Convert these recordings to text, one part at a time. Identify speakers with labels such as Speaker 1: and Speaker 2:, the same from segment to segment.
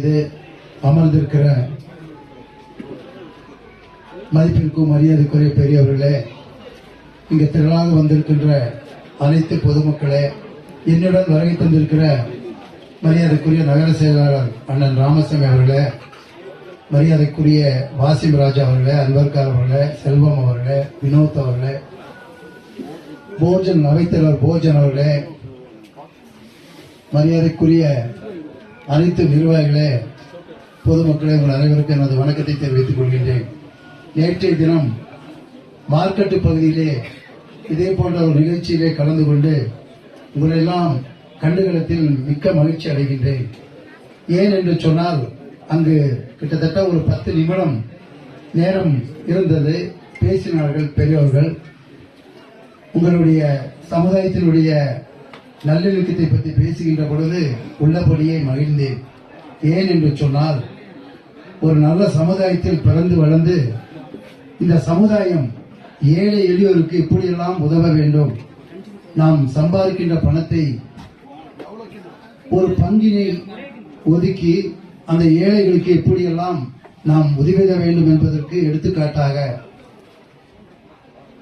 Speaker 1: இது அமர்ந்திருக்கிற மதிப்பிற்கும் மரியாதைக்குரிய பெரியவர்களே, இங்கு திரளாக வந்திருக்கின்ற அனைத்து பொதுமக்களே, என்னுடன் வருகை தந்திருக்கிற மரியாதைக்குரிய நகர செயலாளர் அண்ணன் ராமசாமி அவர்களே, மரியாதைக்குரிய வாசிம் ராஜா அவர்களே, அன்வர்கார் அவர்களே, செல்வம் அவர்களே, வினோத் அவர்களே, போஜன் அவைத்தலைவர் போஜன் அவர்களே, மரியாதைக்குரிய அனைத்து நிர்வாகிகளே, பொதுமக்களே, உங்கள் அனைவருக்கும் எனது வணக்கத்தை தெரிவித்துக் கொள்கின்றேன். நேற்றைய தினம் மார்க்கெட்டு பகுதியிலே இதே போன்ற ஒரு நிகழ்ச்சியிலே கலந்து கொண்டு உங்களெல்லாம் கண்டுகளத்தில் மிக்க மகிழ்ச்சி அடைகின்றேன். ஏன் என்று சொன்னால், அங்கு கிட்டத்தட்ட ஒரு 10 நிமிடம் நேரம் இருந்தது. பேசினார்கள் பெரியவர்கள். உங்களுடைய சமுதாயத்தினுடைய நல்லிணக்கத்தை பற்றி பேசுகின்ற பொழுது உள்ளபடியே மகிழ்ந்தேன். ஏன் என்று சொன்னால், ஒரு நல்ல சமுதாயத்தில் பிறந்து வளர்ந்து இந்த சமுதாயம் ஏழை எளியோருக்கு இப்படியெல்லாம் உதவ வேண்டும், நாம் சம்பாதிக்கின்ற பணத்தை ஒரு பங்கினை ஒதுக்கி அந்த ஏழைகளுக்கு எப்படியெல்லாம் நாம் உதவிட வேண்டும் என்பதற்கு எடுத்துக்காட்டாக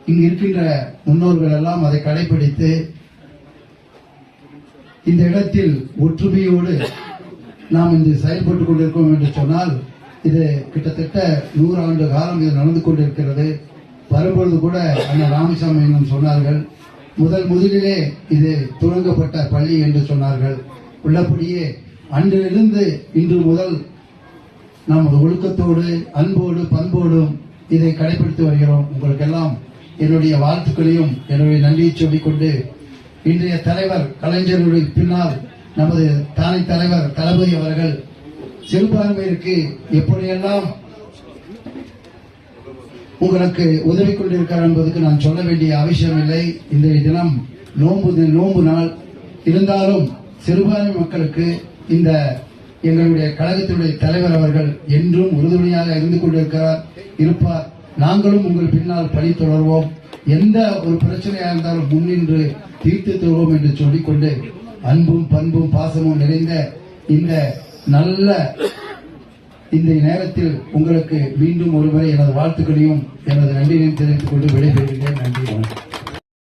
Speaker 1: இங்கு இருக்கின்ற முன்னோர்கள் எல்லாம் அதை கடைபிடித்து இந்த இடத்தில் ஒற்றுமையோடு நாம் இன்று செயல்பட்டுக் கொண்டிருக்கோம் என்று சொன்னால், இது கிட்டத்தட்ட 100 ஆண்டு காலம் இது நடந்து கொண்டிருக்கிறது. வரும்பொழுது கூட அண்ணன் ராமசாமி சொன்னார்கள், முதலிலே இது துவங்கப்பட்ட பள்ளி என்று சொன்னார்கள். உள்ளபடியே அன்றிலிருந்து இன்று முதல் நமது ஒழுக்கத்தோடு, அன்போடு, பண்போடும் இதை கடைபிடித்து வருகிறோம். உங்களுக்கெல்லாம் என்னுடைய வாழ்த்துக்களையும் என்னுடைய நன்றியை சொல்லிக்கொண்டு, இன்றைய தலைவர் கலைஞர்களுடைய பின்னால் நமது தானை தலைவர் தளபதி அவர்கள் சிறுபான்மையிற்கு எப்படியெல்லாம் உங்களுக்கு உதவி கொண்டிருக்கிறார் என்பதற்கு நான் சொல்ல வேண்டிய அவசியம் இல்லை. இன்றைய தினம் நோன்பு நாள் இருந்தாலும் சிறுபான்மை மக்களுக்கு இந்த எங்களுடைய கழகத்தினுடைய தலைவர் அவர்கள் என்றும் உறுதுணையாக இருந்து கொண்டிருக்கிறார், இருப்பார். நாங்களும் உங்கள் பின்னால் பணி தொடர்வோம். எந்த ஒரு பிரச்சனையாக இருந்தாலும் முன்னின்று தீர்த்து தருவோம் என்று சொல்லிக்கொண்டு, அன்பும் பண்பும் பாசமும் நிறைந்த இந்த நல்ல இந்த நேரத்தில் உங்களுக்கு மீண்டும் ஒருமுறை எனது வாழ்த்துக்களையும் எனது நன்றியையும் தெரிவித்துக் கொண்டு விடைபெறுகிறேன். நன்றி, வணக்கம்.